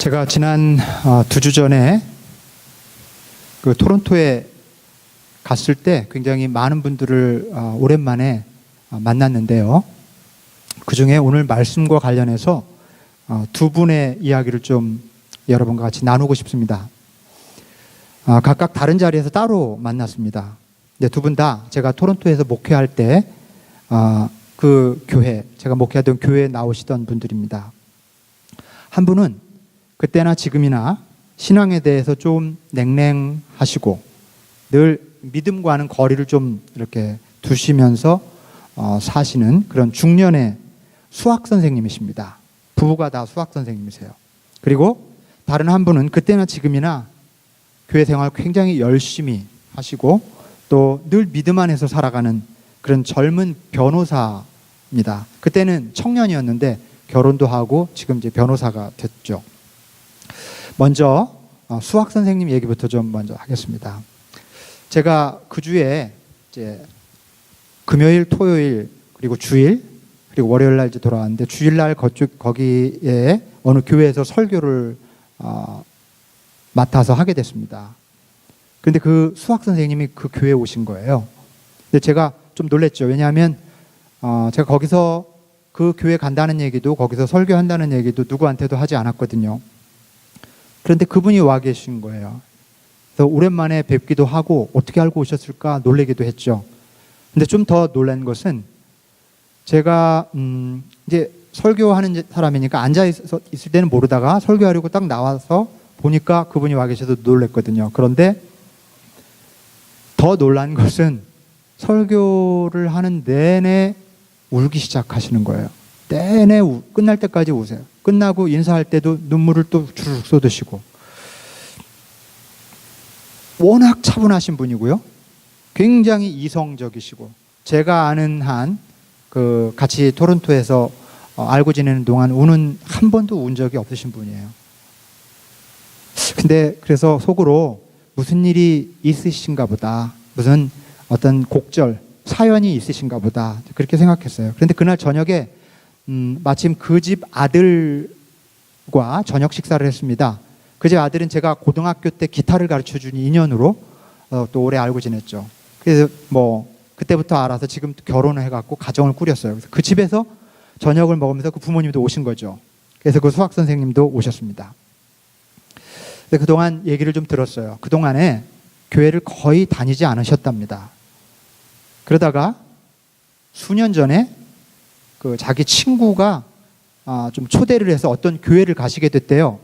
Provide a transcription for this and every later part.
제가 지난 2주 전에 그 토론토에 갔을 때 굉장히 많은 분들을 오랜만에 만났는데요. 그 중에 오늘 말씀과 관련해서 두 분의 이야기를 좀 여러분과 같이 나누고 싶습니다. 각각 다른 자리에서 따로 만났습니다. 근데 두 분 다 제가 토론토에서 목회할 때 그 교회, 제가 목회하던 교회에 나오시던 분들입니다. 한 분은 그때나 지금이나 신앙에 대해서 좀 냉랭하시고 늘 믿음과는 거리를 좀 이렇게 두시면서 사시는 그런 중년의 수학 선생님이십니다. 부부가 다 수학 선생님이세요. 그리고 다른 한 분은 그때나 지금이나 교회 생활 굉장히 열심히 하시고 또 늘 믿음 안에서 살아가는 그런 젊은 변호사입니다. 그때는 청년이었는데 결혼도 하고 지금 이제 변호사가 됐죠. 먼저 수학 선생님 얘기부터 좀 먼저 하겠습니다. 제가 그 주에 이제 금요일, 토요일, 그리고 주일, 그리고 월요일 날 이제 돌아왔는데 주일 날 거기에 어느 교회에서 설교를 맡아서 하게 됐습니다. 그런데 그 수학 선생님이 그 교회에 오신 거예요. 근데 제가 좀 놀랬죠. 왜냐하면 제가 거기서 그 교회 간다는 얘기도 거기서 설교한다는 얘기도 누구한테도 하지 않았거든요. 그런데 그분이 와 계신 거예요. 그래서 오랜만에 뵙기도 하고 어떻게 알고 오셨을까 놀라기도 했죠. 근데 좀 더 놀란 것은 제가 이제 설교하는 사람이니까 앉아 있을 때는 모르다가 설교하려고 딱 나와서 보니까 그분이 와 계셔서 놀랐거든요. 그런데 더 놀란 것은 설교를 하는 내내 울기 시작하시는 거예요. 내내 끝날 때까지 우세요. 끝나고 인사할 때도 눈물을 또 주르륵 쏟으시고. 워낙 차분하신 분이고요. 굉장히 이성적이시고 제가 아는 한 그 같이 토론토에서 알고 지내는 동안 우는 한 번도 운 적이 없으신 분이에요. 근데 그래서 속으로 무슨 일이 있으신가 보다. 무슨 어떤 곡절, 사연이 있으신가 보다. 그렇게 생각했어요. 그런데 그날 저녁에 마침 그 집 아들과 저녁 식사를 했습니다. 그 집 아들은 제가 고등학교 때 기타를 가르쳐준 인연으로 또 오래 알고 지냈죠. 그래서 뭐 그때부터 알아서 지금 결혼을 해갖고 가정을 꾸렸어요. 그래서 그 집에서 저녁을 먹으면서 그 부모님도 오신 거죠. 그래서 그 수학 선생님도 오셨습니다. 그래서 그동안 얘기를 좀 들었어요. 그동안에 교회를 거의 다니지 않으셨답니다. 그러다가 수년 전에 그 자기 친구가 좀 초대를 해서 어떤 교회를 가시게 됐대요.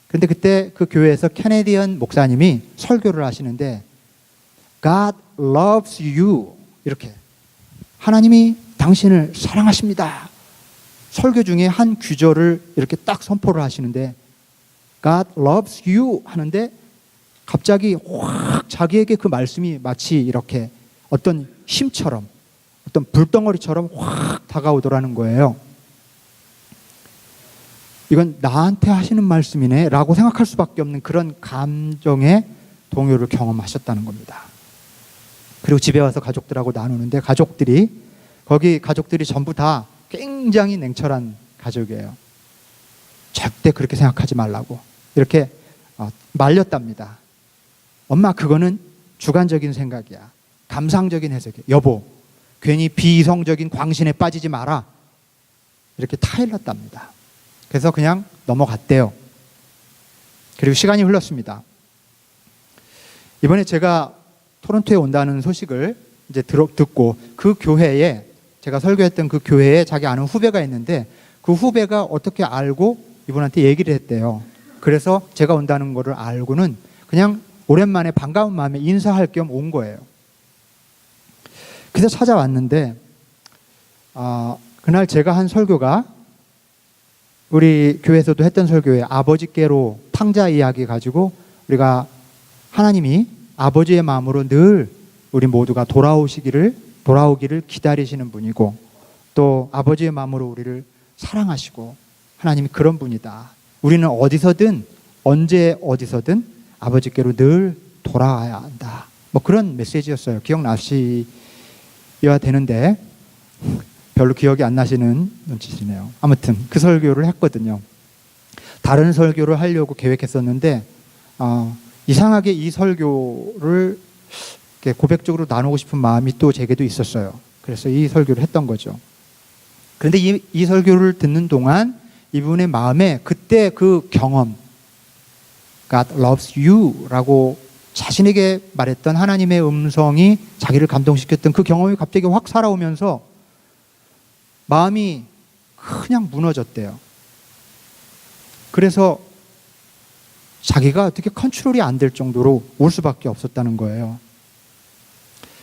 근데 그때 그 교회에서 캐네디언 목사님이 설교를 하시는데 God loves you 이렇게 하나님이 당신을 사랑하십니다. 설교 중에 한 구절을 이렇게 딱 선포를 하시는데 God loves you 하는데 갑자기 확 자기에게 그 말씀이 마치 이렇게 어떤 힘처럼 어떤 불덩어리처럼 확 다가오더라는 거예요. 이건 나한테 하시는 말씀이네 라고 생각할 수밖에 없는 그런 감정의 동요를 경험하셨다는 겁니다. 그리고 집에 와서 가족들하고 나누는데 거기 가족들이 전부 다 굉장히 냉철한 가족이에요. 절대 그렇게 생각하지 말라고 이렇게 말렸답니다. 엄마 그거는 주관적인 생각이야. 감상적인 해석이야. 여보 괜히 비이성적인 광신에 빠지지 마라. 이렇게 타일렀답니다. 그래서 그냥 넘어갔대요. 그리고 시간이 흘렀습니다. 이번에 제가 토론토에 온다는 소식을 이제 듣고 그 교회에 제가 설교했던 그 교회에 자기 아는 후배가 있는데 그 후배가 어떻게 알고 이분한테 얘기를 했대요. 그래서 제가 온다는 거를 알고는 그냥 오랜만에 반가운 마음에 인사할 겸 온 거예요. 그래서 찾아왔는데 그날 제가 한 설교가 우리 교회에서도 했던 설교에 아버지께로 탕자 이야기 가지고 우리가 하나님이 아버지의 마음으로 늘 우리 모두가 돌아오기를 기다리시는 분이고 또 아버지의 마음으로 우리를 사랑하시고 하나님이 그런 분이다. 우리는 어디서든 언제 어디서든 아버지께로 늘 돌아와야 한다. 뭐 그런 메시지였어요. 기억나셔야 되는데 별로 기억이 안 나시는 눈치시네요. 아무튼 그 설교를 했거든요. 다른 설교를 하려고 계획했었는데 이상하게 이 설교를 이렇게 고백적으로 나누고 싶은 마음이 또 제게도 있었어요. 그래서 이 설교를 했던 거죠. 그런데 이 설교를 듣는 동안 이분의 마음에 그때 그 경험, God loves you 라고 자신에게 말했던 하나님의 음성이 자기를 감동시켰던 그 경험이 갑자기 확 살아오면서 마음이 그냥 무너졌대요. 그래서 자기가 어떻게 컨트롤이 안 될 정도로 울 수밖에 없었다는 거예요.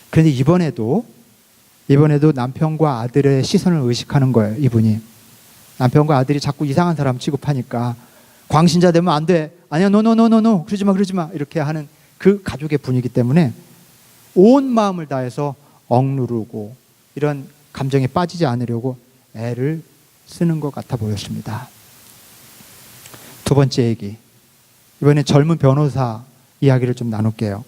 그런데 이번에도 남편과 아들의 시선을 의식하는 거예요. 이분이 남편과 아들이 자꾸 이상한 사람 취급하니까 광신자 되면 안 돼, 아니야, 노노노노노, 그러지 마 이렇게 하는 그 가족의 분위기 때문에 온 마음을 다해서 억누르고 이런 감정에 빠지지 않으려고 애를 쓰는 것 같아 보였습니다. 두 번째 얘기, 이번엔 젊은 변호사 이야기를 좀 나눌게요.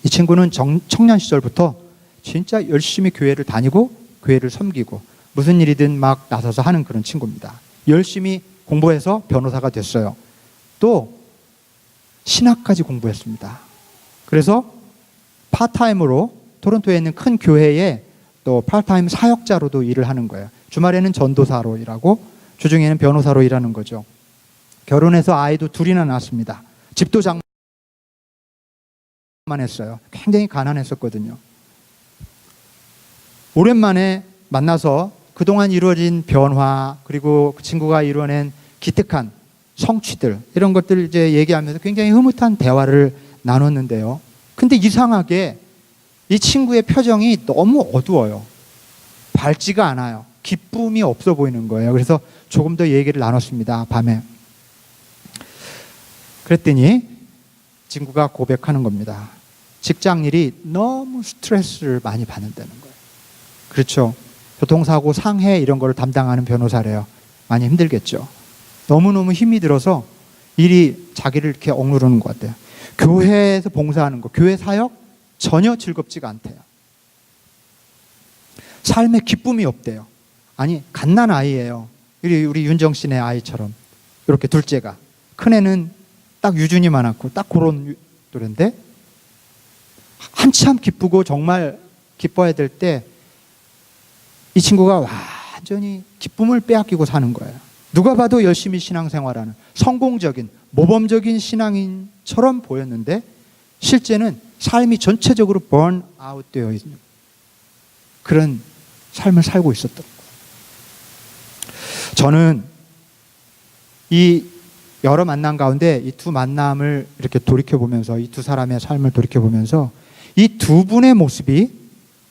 이 친구는 청년 시절부터 진짜 열심히 교회를 다니고 교회를 섬기고 무슨 일이든 막 나서서 하는 그런 친구입니다. 열심히 공부해서 변호사가 됐어요. 또 신학까지 공부했습니다. 그래서 파트타임으로 토론토에 있는 큰 교회에 또 파트타임 사역자로도 일을 하는 거예요. 주말에는 전도사로 일하고 주중에는 변호사로 일하는 거죠. 결혼해서 아이도 둘이나 낳았습니다. 집도 장만했어요. 굉장히 가난했었거든요. 오랜만에 만나서 그동안 이루어진 변화, 그리고 그 친구가 이뤄낸 기특한 성취들, 이런 것들을 이제 얘기하면서 굉장히 흐뭇한 대화를 나눴는데요. 근데 이상하게 이 친구의 표정이 너무 어두워요. 밝지가 않아요. 기쁨이 없어 보이는 거예요. 그래서 조금 더 얘기를 나눴습니다. 밤에. 그랬더니 친구가 고백하는 겁니다. 직장 일이 너무 스트레스를 많이 받는다는 거예요. 그렇죠. 교통사고 상해 이런 거를 담당하는 변호사래요. 많이 힘들겠죠. 너무너무 힘이 들어서 일이 자기를 이렇게 억누르는 것 같아요. 교회에서 봉사하는 거, 교회 사역 전혀 즐겁지가 않대요. 삶에 기쁨이 없대요. 아니, 갓난 아이예요. 우리 윤정 씨네 아이처럼. 이렇게 둘째가. 큰애는 딱 유준이만하고 딱 그런 또래인데 한참 기쁘고 정말 기뻐야 될 때 이 친구가 완전히 기쁨을 빼앗기고 사는 거예요. 누가 봐도 열심히 신앙생활하는 성공적인 모범적인 신앙인처럼 보였는데 실제는 삶이 전체적으로 burn out 되어 있는 그런 삶을 살고 있었던 거예요. 저는 이 여러 만남 가운데 이 두 만남을 이렇게 돌이켜보면서, 이 두 사람의 삶을 돌이켜보면서 이 두 분의 모습이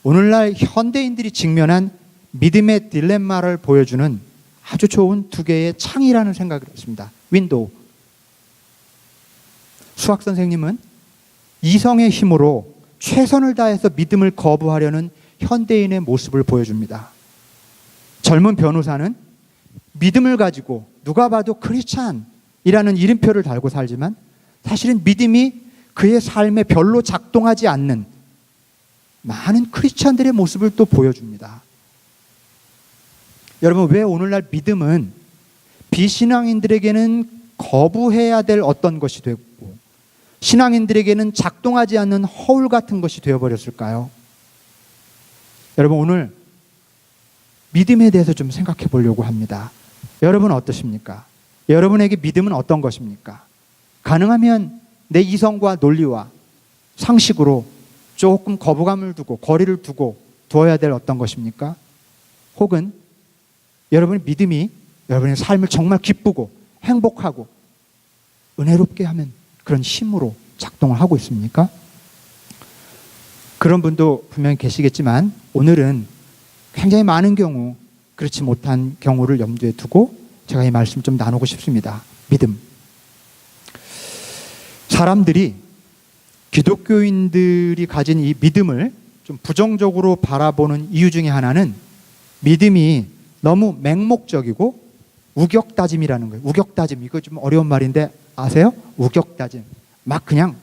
오늘날 현대인들이 직면한 믿음의 딜레마를 보여주는 아주 좋은 두 개의 창이라는 생각을 했습니다. 윈도우. 수학 선생님은 이성의 힘으로 최선을 다해서 믿음을 거부하려는 현대인의 모습을 보여줍니다. 젊은 변호사는 믿음을 가지고 누가 봐도 크리스찬이라는 이름표를 달고 살지만 사실은 믿음이 그의 삶에 별로 작동하지 않는 많은 크리스찬들의 모습을 또 보여줍니다. 여러분, 왜 오늘날 믿음은 비신앙인들에게는 거부해야 될 어떤 것이 되고 신앙인들에게는 작동하지 않는 허울 같은 것이 되어버렸을까요? 여러분, 오늘 믿음에 대해서 좀 생각해 보려고 합니다. 여러분은 어떠십니까? 여러분에게 믿음은 어떤 것입니까? 가능하면 내 이성과 논리와 상식으로 조금 거부감을 두고 거리를 두고 두어야 될 어떤 것입니까? 혹은 여러분의 믿음이 여러분의 삶을 정말 기쁘고 행복하고 은혜롭게 하는 그런 힘으로 작동을 하고 있습니까? 그런 분도 분명히 계시겠지만 오늘은 굉장히 많은 경우 그렇지 못한 경우를 염두에 두고 제가 이 말씀 좀 나누고 싶습니다. 믿음. 사람들이, 기독교인들이 가진 이 믿음을 좀 부정적으로 바라보는 이유 중에 하나는 믿음이 너무 맹목적이고 우격다짐이라는 거예요. 우격다짐, 이거 좀 어려운 말인데 아세요? 우격다짐. 막 그냥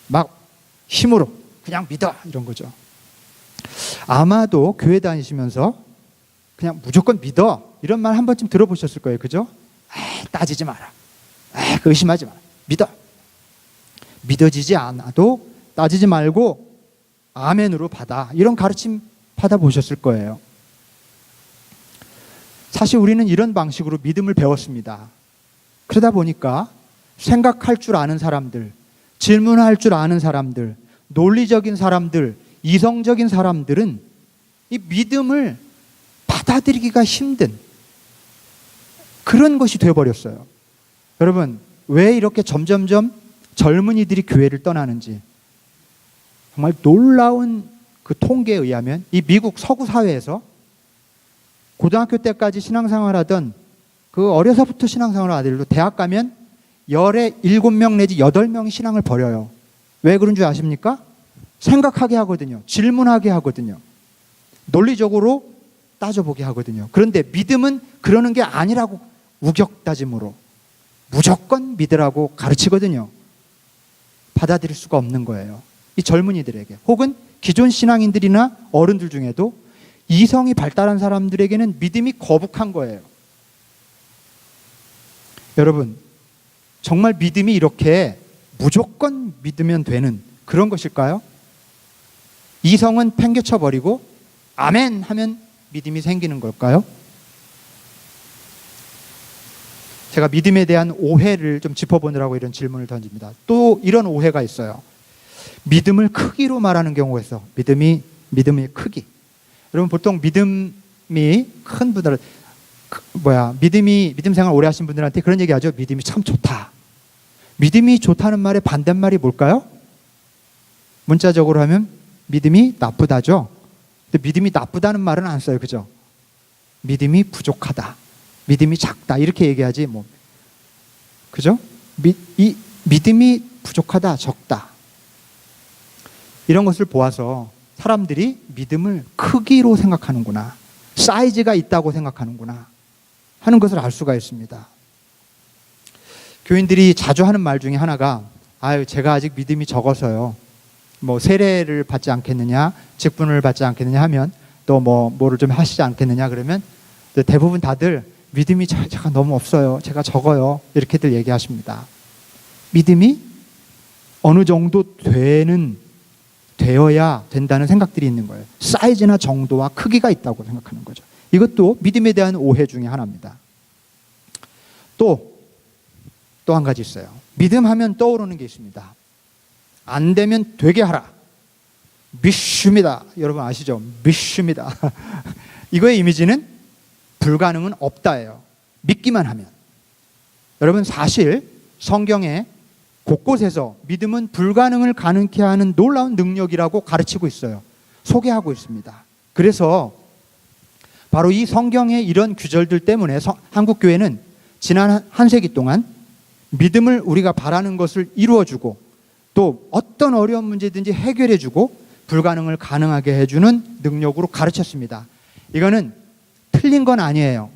막 힘으로 그냥 믿어, 이런 거죠. 아마도 교회 다니시면서 그냥 무조건 믿어 이런 말 한 번쯤 들어보셨을 거예요. 그죠? 따지지 마라. 의심하지 마라. 믿어. 믿어지지 않아도 따지지 말고 아멘으로 받아. 이런 가르침 받아보셨을 거예요. 사실 우리는 이런 방식으로 믿음을 배웠습니다. 그러다 보니까 생각할 줄 아는 사람들, 질문할 줄 아는 사람들, 논리적인 사람들, 이성적인 사람들은 이 믿음을 받아들이기가 힘든 그런 것이 되어버렸어요. 여러분, 왜 이렇게 점점점 젊은이들이 교회를 떠나는지, 정말 놀라운 그 통계에 의하면 이 미국 서구 사회에서 고등학교 때까지 신앙생활하던 그 어려서부터 신앙생활을 아들도 대학 가면 열에 7명 내지 8명이 신앙을 버려요. 왜 그런 줄 아십니까? 생각하게 하거든요. 질문하게 하거든요. 논리적으로 따져보게 하거든요. 그런데 믿음은 그러는 게 아니라고 우격다짐으로 무조건 믿으라고 가르치거든요. 받아들일 수가 없는 거예요. 이 젊은이들에게, 혹은 기존 신앙인들이나 어른들 중에도 이성이 발달한 사람들에게는 믿음이 거북한 거예요. 여러분, 정말 믿음이 이렇게 무조건 믿으면 되는 그런 것일까요? 이성은 팽개쳐 버리고 아멘 하면 믿음이 생기는 걸까요? 제가 믿음에 대한 오해를 좀 짚어보느라고 이런 질문을 던집니다. 또 이런 오해가 있어요. 믿음을 크기로 말하는 경우가 있어. 믿음의 크기. 여러분, 보통 믿음이 큰 분들은 믿음 생활 오래 하신 분들한테 그런 얘기 하죠. 믿음이 참 좋다. 믿음이 좋다는 말의 반대말이 뭘까요? 문자적으로 하면 믿음이 나쁘다죠. 근데 믿음이 나쁘다는 말은 안 써요. 그죠? 믿음이 부족하다. 믿음이 작다. 이렇게 얘기하지 뭐. 그죠? 믿음이 부족하다, 적다. 이런 것을 보아서 사람들이 믿음을 크기로 생각하는구나, 사이즈가 있다고 생각하는구나 하는 것을 알 수가 있습니다. 교인들이 자주 하는 말 중에 하나가, 제가 아직 믿음이 적어서요, 뭐 세례를 받지 않겠느냐, 직분을 받지 않겠느냐 하면, 또 뭐를 좀 하시지 않겠느냐 그러면 대부분 다들 믿음이 제가 너무 없어요, 제가 적어요, 이렇게들 얘기하십니다. 믿음이 어느 정도 되어야 된다는 생각들이 있는 거예요. 사이즈나 정도와 크기가 있다고 생각하는 거죠. 이것도 믿음에 대한 오해 중에 하나입니다. 또 한 가지 있어요. 믿음하면 떠오르는 게 있습니다. 안 되면 되게 하라. 믿습니다. 여러분 아시죠? 믿습니다. 이거의 이미지는 불가능은 없다예요. 믿기만 하면. 여러분, 사실 성경에 곳곳에서 믿음은 불가능을 가능케 하는 놀라운 능력이라고 가르치고 있어요. 소개하고 있습니다. 그래서 바로 이 성경의 이런 규절들 때문에 한국교회는 지난 한 세기 동안 믿음을 우리가 바라는 것을 이루어주고, 또 어떤 어려운 문제든지 해결해주고 불가능을 가능하게 해주는 능력으로 가르쳤습니다. 이거는 틀린 건 아니에요.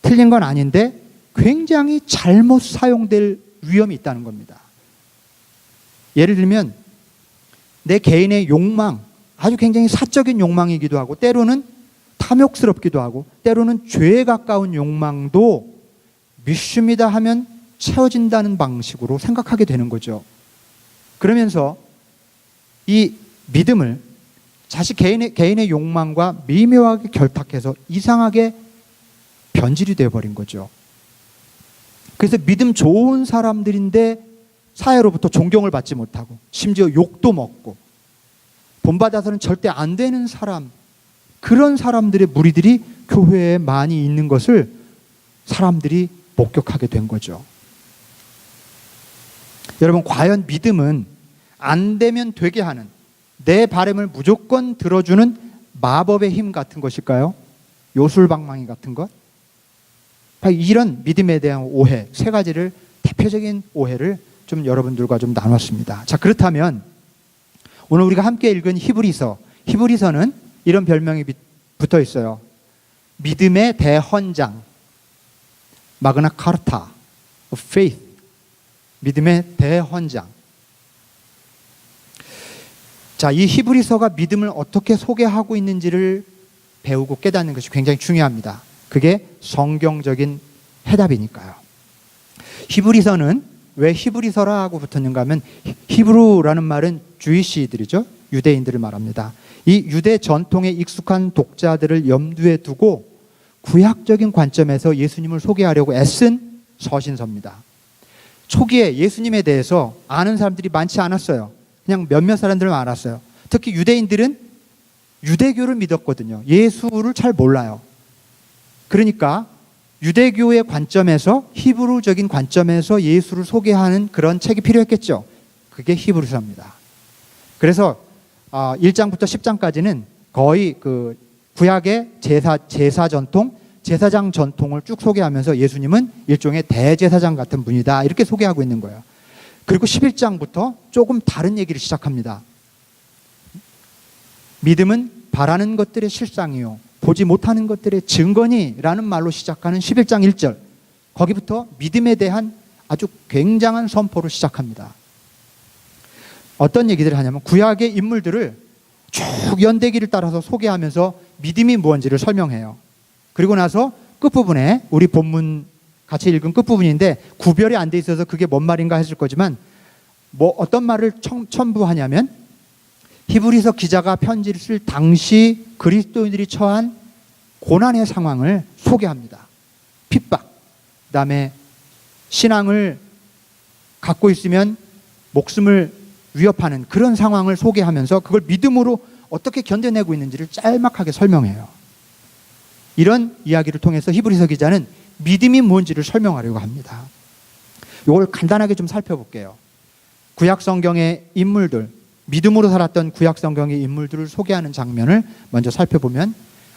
틀린 건 아닌데 굉장히 잘못 사용될 위험이 있다는 겁니다. 예를 들면 내 개인의 욕망, 아주 굉장히 사적인 욕망이기도 하고, 때로는 탐욕스럽기도 하고, 때로는 죄에 가까운 욕망도 믿습니다 하면 채워진다는 방식으로 생각하게 되는 거죠. 그러면서 이 믿음을 자식 개인의 욕망과 미묘하게 결탁해서 이상하게 변질이 되어버린 거죠. 그래서 믿음 좋은 사람들인데 사회로부터 존경을 받지 못하고, 심지어 욕도 먹고, 본받아서는 절대 안 되는 사람, 그런 사람들의 무리들이 교회에 많이 있는 것을 사람들이 목격하게 된 거죠. 여러분, 과연 믿음은 안 되면 되게 하는, 내 바람을 무조건 들어주는 마법의 힘 같은 것일까요? 요술방망이 같은 것? 이런 믿음에 대한 오해, 세 가지를, 대표적인 오해를 좀 여러분들과 좀 나눴습니다. 자, 그렇다면 오늘 우리가 함께 읽은 히브리서는 이런 별명이 붙어 있어요. 믿음의 대헌장, 마그나 카르타, faith, 믿음의 대헌장. 자, 이 히브리서가 믿음을 어떻게 소개하고 있는지를 배우고 깨닫는 것이 굉장히 중요합니다. 그게 성경적인 해답이니까요. 히브리서는 왜 히브리서라고 붙었는가 하면 히브루라는 말은 주이시들이죠. 유대인들을 말합니다. 이 유대 전통에 익숙한 독자들을 염두에 두고 구약적인 관점에서 예수님을 소개하려고 애쓴 서신서입니다. 초기에 예수님에 대해서 아는 사람들이 많지 않았어요. 그냥 몇몇 사람들만 알았어요. 특히 유대인들은 유대교를 믿었거든요. 예수를 잘 몰라요. 그러니까 유대교의 관점에서, 히브리적인 관점에서 예수를 소개하는 그런 책이 필요했겠죠. 그게 히브리서입니다. 그래서 1장부터 10장까지는 거의 그 구약의 제사 전통, 제사장 전통을 쭉 소개하면서 예수님은 일종의 대제사장 같은 분이다, 이렇게 소개하고 있는 거예요. 그리고 11장부터 조금 다른 얘기를 시작합니다. 믿음은 바라는 것들의 실상이요 보지 못하는 것들의 증거니라는 말로 시작하는 11장 1절, 거기부터 믿음에 대한 아주 굉장한 선포를 시작합니다. 어떤 얘기들을 하냐면 구약의 인물들을 쭉 연대기를 따라서 소개하면서 믿음이 무엇인지를 설명해요. 그리고 나서 끝부분에, 우리 본문 같이 읽은 끝부분인데 구별이 안 돼 있어서 그게 뭔 말인가 했을 거지만 어떤 말을 첨부하냐면 히브리서 기자가 편지를 쓸 당시 그리스도인들이 처한 고난의 상황을 소개합니다. 핍박, 그다음에 신앙을 갖고 있으면 목숨을 위협하는 그런 상황을 소개하면서 그걸 믿음으로 어떻게 견뎌내고 있는지를 짤막하게 설명해요. 이런 이야기를 통해서 히브리서 기자는 믿음이 뭔지를 설명하려고 합니다. 이걸 간단하게 좀 살펴볼게요. 구약 성경의 인물들, 믿음으로 살았던 구약 성경의 인물들을 소개하는 장면을 먼저 살펴보면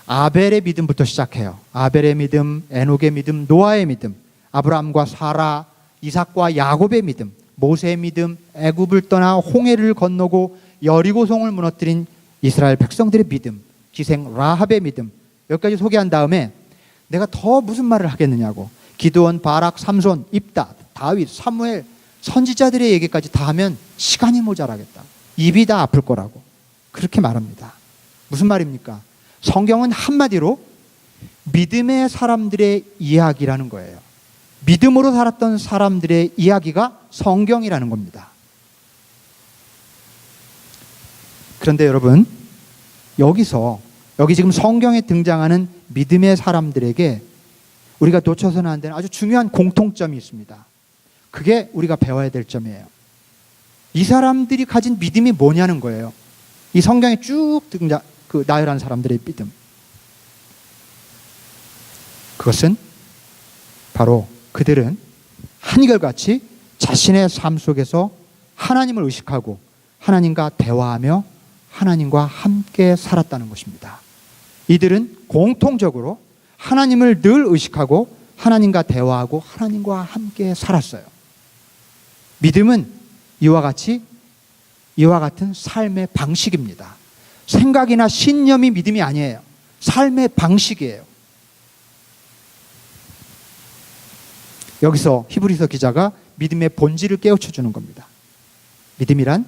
아벨의 믿음부터 시작해요. 아벨의 믿음, 에녹의 믿음, 노아의 믿음, 아브라함과 사라, 이삭과 야곱의 믿음, 모세의 믿음, 애굽을 떠나 홍해를 건너고 여리고성을 무너뜨린 이스라엘 백성들의 믿음, 기생 라합의 믿음, 여기까지 소개한 다음에 내가 더 무슨 말을 하겠느냐고, 기드온, 바락, 삼손, 입다, 다윗, 사무엘, 선지자들의 얘기까지 다 하면 시간이 모자라겠다, 입이 다 아플 거라고 그렇게 말합니다. 무슨 말입니까? 성경은 한마디로 믿음의 사람들의 이야기라는 거예요. 믿음으로 살았던 사람들의 이야기가 성경이라는 겁니다. 그런데 여러분, 여기 지금 성경에 등장하는 믿음의 사람들에게 우리가 놓쳐서는 안 되는 아주 중요한 공통점이 있습니다. 그게 우리가 배워야 될 점이에요. 이 사람들이 가진 믿음이 뭐냐는 거예요. 이 성경에 쭉 등장, 나열한 사람들의 믿음. 그것은 바로 그들은 한결같이 자신의 삶 속에서 하나님을 의식하고 하나님과 대화하며 하나님과 함께 살았다는 것입니다. 이들은 공통적으로 하나님을 늘 의식하고 하나님과 대화하고 하나님과 함께 살았어요. 믿음은 이와 같은 삶의 방식입니다. 생각이나 신념이 믿음이 아니에요. 삶의 방식이에요. 여기서 히브리서 기자가 믿음의 본질을 깨우쳐 주는 겁니다. 믿음이란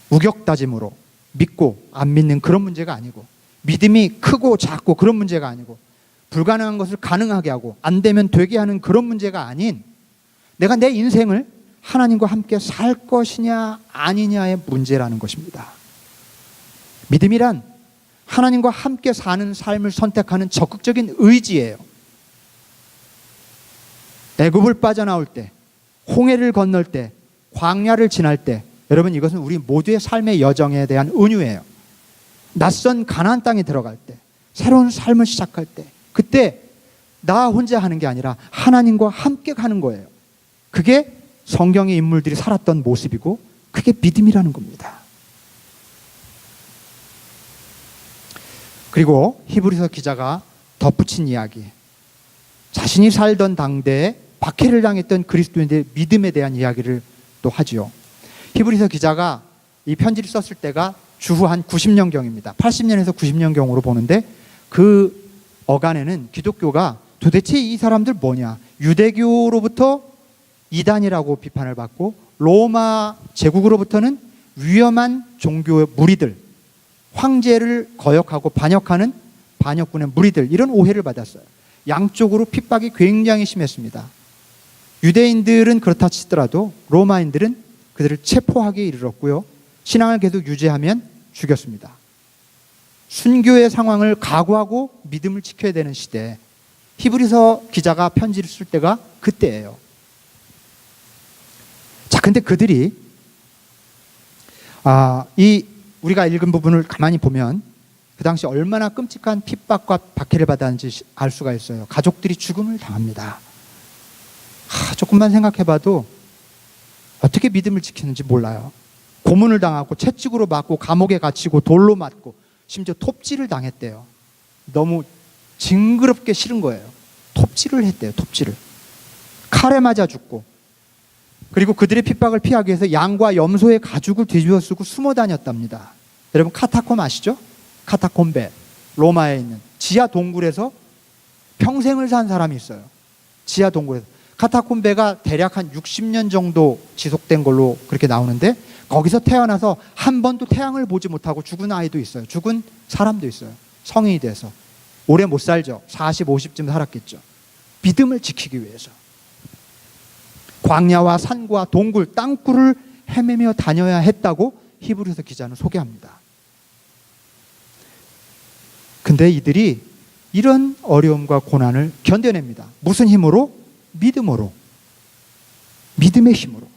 우격다짐으로 믿고 안 믿는 그런 문제가 아니고, 믿음이 크고 작고 그런 문제가 아니고, 불가능한 것을 가능하게 하고 안 되면 되게 하는 그런 문제가 아닌, 내가 내 인생을 하나님과 함께 살 것이냐 아니냐의 문제라는 것입니다. 믿음이란 하나님과 함께 사는 삶을 선택하는 적극적인 의지예요. 애굽을 빠져나올 때, 홍해를 건널 때, 광야를 지날 때, 여러분, 이것은 우리 모두의 삶의 여정에 대한 은유예요. 낯선 가나안 땅에 들어갈 때, 새로운 삶을 시작할 때, 그때 나 혼자 하는 게 아니라 하나님과 함께 가는 거예요. 그게 성경의 인물들이 살았던 모습이고, 그게 믿음이라는 겁니다. 그리고 히브리서 기자가 덧붙인 이야기, 자신이 살던 당대에 박해를 당했던 그리스도인들의 믿음에 대한 이야기를 또 하지요. 히브리서 기자가 이 편지를 썼을 때가 주후 한 90년경입니다. 80년에서 90년경으로 보는데, 그 어간에는 기독교가 도대체 이 사람들 뭐냐, 유대교로부터 이단이라고 비판을 받고 로마 제국으로부터는 위험한 종교의 무리들, 황제를 거역하고 반역하는 반역군의 무리들, 이런 오해를 받았어요. 양쪽으로 핍박이 굉장히 심했습니다. 유대인들은 그렇다 치더라도 로마인들은 그들을 체포하기에 이르렀고요. 신앙을 계속 유지하면 죽였습니다. 순교의 상황을 각오하고 믿음을 지켜야 되는 시대, 히브리서 기자가 편지를 쓸 때가 그때예요. 자, 근데 그들이 우리가 읽은 부분을 가만히 보면 그 당시 얼마나 끔찍한 핍박과 박해를 받았는지 알 수가 있어요. 가족들이 죽음을 당합니다. 조금만 생각해봐도 어떻게 믿음을 지키는지 몰라요. 고문을 당하고 채찍으로 맞고 감옥에 갇히고 돌로 맞고 심지어 톱질을 당했대요. 너무 징그럽게 싫은 거예요. 톱질을 했대요. 톱질을. 칼에 맞아 죽고, 그리고 그들의 핍박을 피하기 위해서 양과 염소의 가죽을 뒤집어 쓰고 숨어 다녔답니다. 여러분 카타콤 아시죠? 카타콤베, 로마에 있는 지하 동굴에서 평생을 산 사람이 있어요. 지하 동굴에서. 카타콤베가 대략 한 60년 정도 지속된 걸로 그렇게 나오는데, 거기서 태어나서 한 번도 태양을 보지 못하고 죽은 아이도 있어요. 죽은 사람도 있어요. 성인이 돼서. 오래 못 살죠. 40, 50쯤 살았겠죠. 믿음을 지키기 위해서. 광야와 산과 동굴, 땅굴을 헤매며 다녀야 했다고 히브리서 기자는 소개합니다. 근데 이들이 이런 어려움과 고난을 견뎌냅니다. 무슨 힘으로? 믿음으로. 믿음의 힘으로.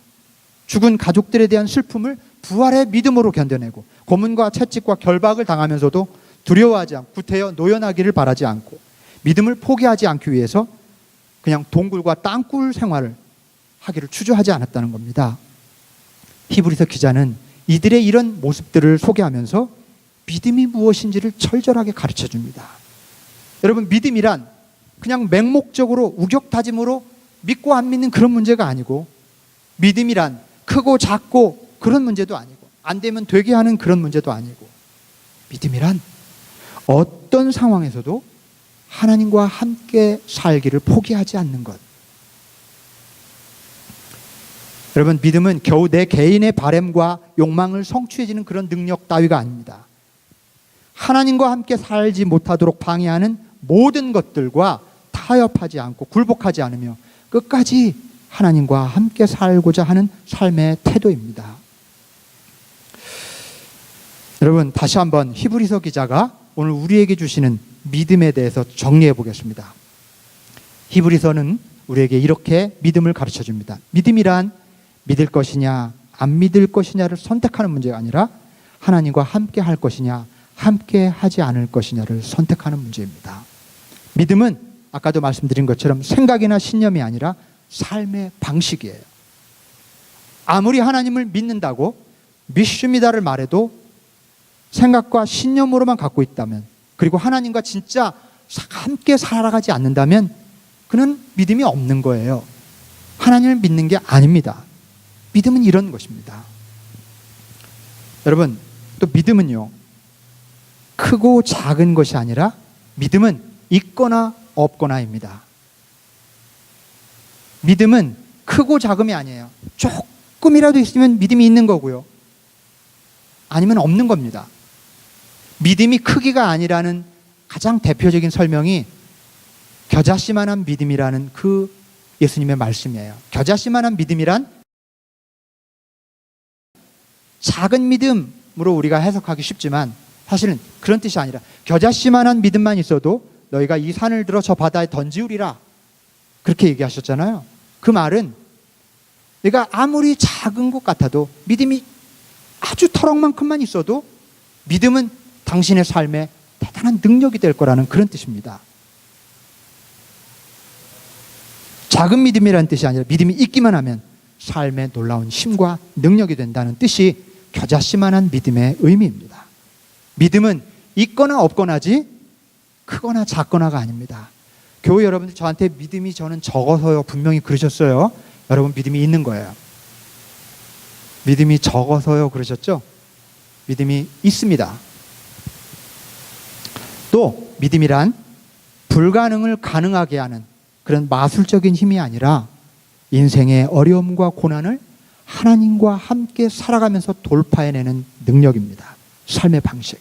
죽은 가족들에 대한 슬픔을 부활의 믿음으로 견뎌내고, 고문과 채찍과 결박을 당하면서도 두려워하지 않고 구태여 노연하기를 바라지 않고 믿음을 포기하지 않기 위해서 그냥 동굴과 땅굴 생활을 하기를 추조하지 않았다는 겁니다. 히브리서 기자는 이들의 이런 모습들을 소개하면서 믿음이 무엇인지를 철저하게 가르쳐 줍니다. 여러분, 믿음이란 그냥 맹목적으로 우격다짐으로 믿고 안 믿는 그런 문제가 아니고, 믿음이란 크고 작고 그런 문제도 아니고, 안 되면 되게 하는 그런 문제도 아니고, 믿음이란 어떤 상황에서도 하나님과 함께 살기를 포기하지 않는 것. 여러분, 믿음은 겨우 내 개인의 바램과 욕망을 성취해지는 그런 능력 따위가 아닙니다. 하나님과 함께 살지 못하도록 방해하는 모든 것들과 타협하지 않고 굴복하지 않으며 끝까지 하나님과 함께 살고자 하는 삶의 태도입니다. 여러분, 다시 한번 히브리서 기자가 오늘 우리에게 주시는 믿음에 대해서 정리해 보겠습니다. 히브리서는 우리에게 이렇게 믿음을 가르쳐 줍니다. 믿음이란 믿을 것이냐 안 믿을 것이냐를 선택하는 문제가 아니라 하나님과 함께 할 것이냐 함께 하지 않을 것이냐를 선택하는 문제입니다. 믿음은 아까도 말씀드린 것처럼 생각이나 신념이 아니라 삶의 방식이에요. 아무리 하나님을 믿는다고 믿습니다를 말해도 생각과 신념으로만 갖고 있다면, 그리고 하나님과 진짜 함께 살아가지 않는다면 그는 믿음이 없는 거예요. 하나님을 믿는 게 아닙니다. 믿음은 이런 것입니다. 여러분, 또 믿음은요, 크고 작은 것이 아니라 믿음은 있거나 없거나입니다. 믿음은 크고 작음이 아니에요. 조금이라도 있으면 믿음이 있는 거고요, 아니면 없는 겁니다. 믿음이 크기가 아니라는 가장 대표적인 설명이 겨자씨만한 믿음이라는 그 예수님의 말씀이에요. 겨자씨만한 믿음이란 작은 믿음으로 우리가 해석하기 쉽지만 사실은 그런 뜻이 아니라, 겨자씨만한 믿음만 있어도 너희가 이 산을 들어 저 바다에 던지우리라, 그렇게 얘기하셨잖아요. 그 말은 내가 아무리 작은 것 같아도, 믿음이 아주 터럭만큼만 있어도 믿음은 당신의 삶에 대단한 능력이 될 거라는 그런 뜻입니다. 작은 믿음이라는 뜻이 아니라 믿음이 있기만 하면 삶에 놀라운 힘과 능력이 된다는 뜻이 겨자씨만한 믿음의 의미입니다. 믿음은 있거나 없거나지 크거나 작거나가 아닙니다. 교회 여러분들 저한테 믿음이 저는 적어서요 분명히 그러셨어요. 여러분, 믿음이 있는 거예요. 믿음이 적어서요 그러셨죠? 믿음이 있습니다. 또 믿음이란 불가능을 가능하게 하는 그런 마술적인 힘이 아니라 인생의 어려움과 고난을 하나님과 함께 살아가면서 돌파해내는 능력입니다. 삶의 방식.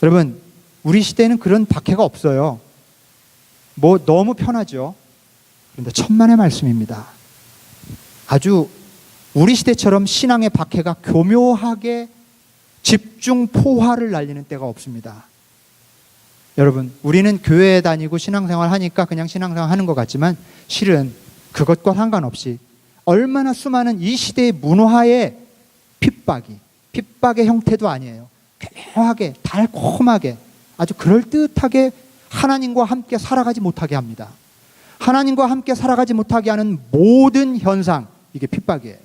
여러분, 우리 시대에는 그런 박해가 없어요. 뭐 너무 편하죠. 그런데 천만의 말씀입니다. 아주 우리 시대처럼 신앙의 박해가 교묘하게 집중 포화를 날리는 때가 없습니다. 여러분, 우리는 교회에 다니고 신앙생활 하니까 그냥 신앙생활 하는 것 같지만 실은 그것과 상관없이 얼마나 수많은 이 시대의 문화의 핍박의 형태도 아니에요. 교묘하게, 달콤하게, 아주 그럴듯하게 하나님과 함께 살아가지 못하게 합니다. 하나님과 함께 살아가지 못하게 하는 모든 현상, 이게 핍박이에요.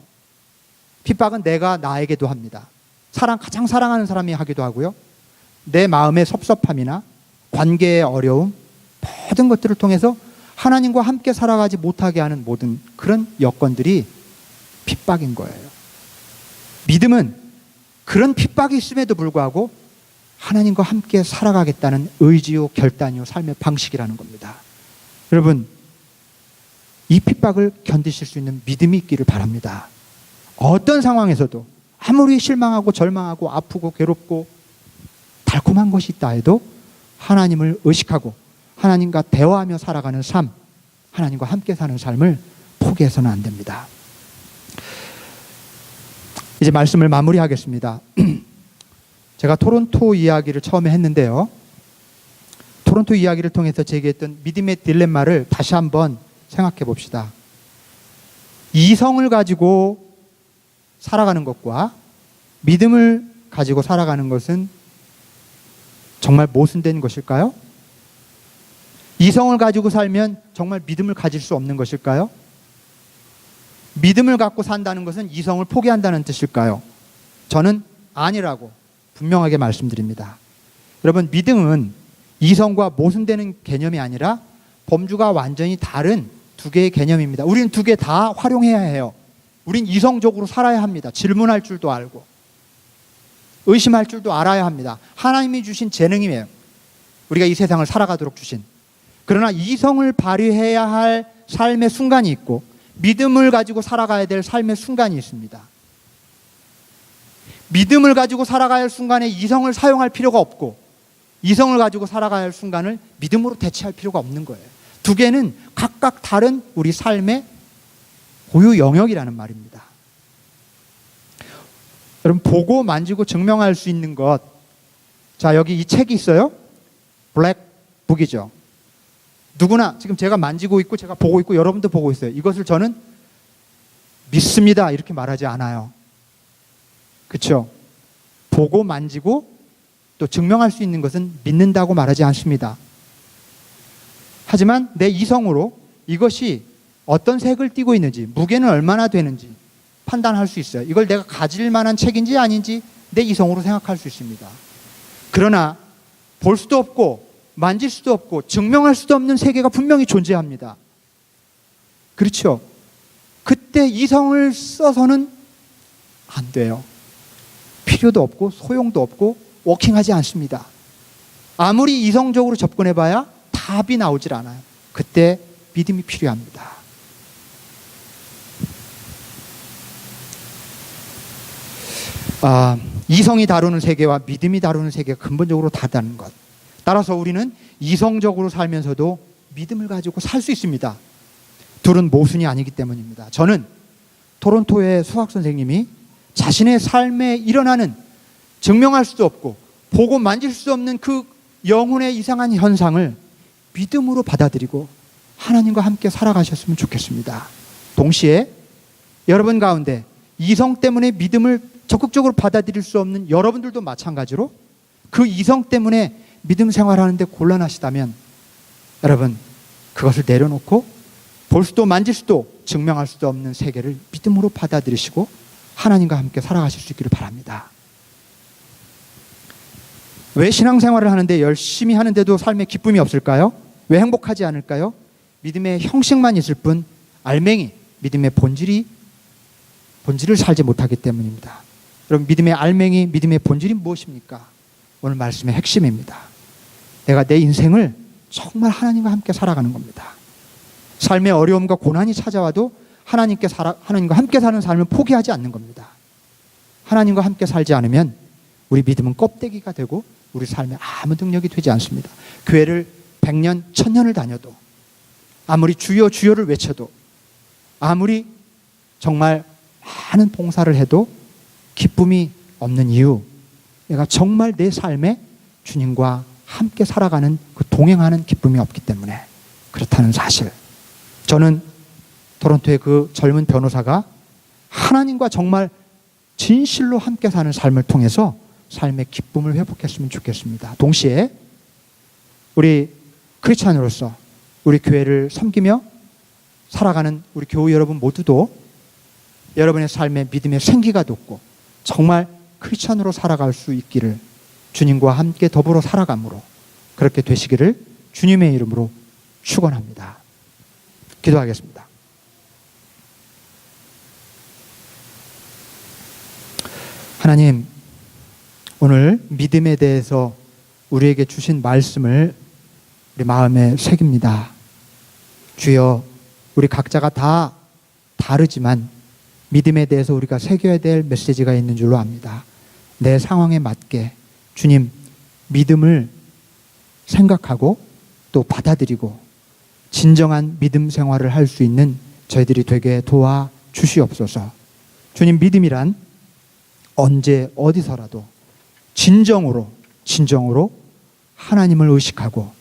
핍박은 내가 나에게도 합니다. 가장 사랑하는 사람이 하기도 하고요. 내 마음의 섭섭함이나 관계의 어려움, 모든 것들을 통해서 하나님과 함께 살아가지 못하게 하는 모든 그런 여건들이 핍박인 거예요. 믿음은 그런 핍박이 있음에도 불구하고 하나님과 함께 살아가겠다는 의지요, 결단이요, 삶의 방식이라는 겁니다. 여러분, 이 핍박을 견디실 수 있는 믿음이 있기를 바랍니다. 어떤 상황에서도 아무리 실망하고 절망하고 아프고 괴롭고 달콤한 것이 있다 해도 하나님을 의식하고 하나님과 대화하며 살아가는 삶, 하나님과 함께 사는 삶을 포기해서는 안 됩니다. 이제 말씀을 마무리하겠습니다. 제가 토론토 이야기를 처음에 했는데요. 토론토 이야기를 통해서 제기했던 믿음의 딜레마를 다시 한번 생각해 봅시다. 이성을 가지고 살아가는 것과 믿음을 가지고 살아가는 것은 정말 모순된 것일까요? 이성을 가지고 살면 정말 믿음을 가질 수 없는 것일까요? 믿음을 갖고 산다는 것은 이성을 포기한다는 뜻일까요? 저는 아니라고 분명하게 말씀드립니다. 여러분, 믿음은 이성과 모순되는 개념이 아니라 범주가 완전히 다른 두 개의 개념입니다. 우리는 두 개 다 활용해야 해요. 우린 이성적으로 살아야 합니다. 질문할 줄도 알고 의심할 줄도 알아야 합니다. 하나님이 주신 재능이에요. 우리가 이 세상을 살아가도록 주신. 그러나 이성을 발휘해야 할 삶의 순간이 있고 믿음을 가지고 살아가야 될 삶의 순간이 있습니다. 믿음을 가지고 살아가야 할 순간에 이성을 사용할 필요가 없고 이성을 가지고 살아가야 할 순간을 믿음으로 대체할 필요가 없는 거예요. 두 개는 각각 다른 우리 삶의 고유 영역이라는 말입니다. 여러분, 보고 만지고 증명할 수 있는 것, 자, 여기 이 책이 있어요. 블랙북이죠. 누구나 지금 제가 만지고 있고 제가 보고 있고 여러분도 보고 있어요. 이것을 저는 믿습니다 이렇게 말하지 않아요. 그렇죠? 보고 만지고 또 증명할 수 있는 것은 믿는다고 말하지 않습니다. 하지만 내 이성으로 이것이 어떤 색을 띠고 있는지, 무게는 얼마나 되는지 판단할 수 있어요. 이걸 내가 가질 만한 책인지 아닌지 내 이성으로 생각할 수 있습니다. 그러나 볼 수도 없고 만질 수도 없고 증명할 수도 없는 세계가 분명히 존재합니다. 그렇죠? 그때 이성을 써서는 안 돼요. 필요도 없고 소용도 없고 워킹하지 않습니다. 아무리 이성적으로 접근해봐야 답이 나오질 않아요. 그때 믿음이 필요합니다. 이성이 다루는 세계와 믿음이 다루는 세계가 근본적으로 다르다는 것. 따라서 우리는 이성적으로 살면서도 믿음을 가지고 살 수 있습니다. 둘은 모순이 아니기 때문입니다. 저는 토론토의 수학 선생님이 자신의 삶에 일어나는 증명할 수도 없고 보고 만질 수 없는 그 영혼의 이상한 현상을 믿음으로 받아들이고 하나님과 함께 살아가셨으면 좋겠습니다. 동시에 여러분 가운데 이성 때문에 믿음을 적극적으로 받아들일 수 없는 여러분들도 마찬가지로 그 이성 때문에 믿음 생활하는데 곤란하시다면 여러분 그것을 내려놓고 볼 수도 만질 수도 증명할 수도 없는 세계를 믿음으로 받아들이시고 하나님과 함께 살아가실 수 있기를 바랍니다. 왜 신앙생활을 하는데 열심히 하는데도 삶에 기쁨이 없을까요? 왜 행복하지 않을까요? 믿음의 형식만 있을 뿐 알맹이, 믿음의 본질을 살지 못하기 때문입니다. 여러분, 믿음의 알맹이, 믿음의 본질이 무엇입니까? 오늘 말씀의 핵심입니다. 내가 내 인생을 정말 하나님과 함께 살아가는 겁니다. 삶의 어려움과 고난이 찾아와도 하나님과 함께 사는 삶을 포기하지 않는 겁니다. 하나님과 함께 살지 않으면 우리 믿음은 껍데기가 되고 우리 삶에 아무 능력이 되지 않습니다. 교회를 100년, 1000년을 다녀도 아무리 주여 주여를 외쳐도, 아무리 정말 많은 봉사를 해도 기쁨이 없는 이유, 내가 정말 내 삶에 주님과 함께 살아가는 그 동행하는 기쁨이 없기 때문에 그렇다는 사실. 저는 토론토의 그 젊은 변호사가 하나님과 정말 진실로 함께 사는 삶을 통해서 삶의 기쁨을 회복했으면 좋겠습니다. 동시에 우리 크리스찬으로서 우리 교회를 섬기며 살아가는 우리 교우 여러분 모두도 여러분의 삶에 믿음의 생기가 돋고 정말 크리스찬으로 살아갈 수 있기를, 주님과 함께 더불어 살아감으로 그렇게 되시기를 주님의 이름으로 축원합니다. 기도하겠습니다. 하나님, 오늘 믿음에 대해서 우리에게 주신 말씀을 우리 마음에 새깁니다. 주여, 우리 각자가 다 다르지만 믿음에 대해서 우리가 새겨야 될 메시지가 있는 줄로 압니다. 내 상황에 맞게 주님, 믿음을 생각하고 또 받아들이고 진정한 믿음 생활을 할 수 있는 저희들이 되게 도와주시옵소서. 주님, 믿음이란 언제 어디서라도 진정으로 하나님을 의식하고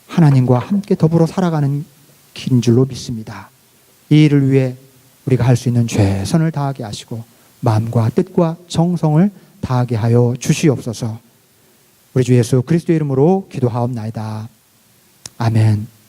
하나님과 함께 더불어 살아가는 긴 줄로 믿습니다. 이 일을 위해 우리가 할 수 있는 최선을 다하게 하시고 마음과 뜻과 정성을 다하게 하여 주시옵소서. 우리 주 예수 그리스도의 이름으로 기도하옵나이다. 아멘.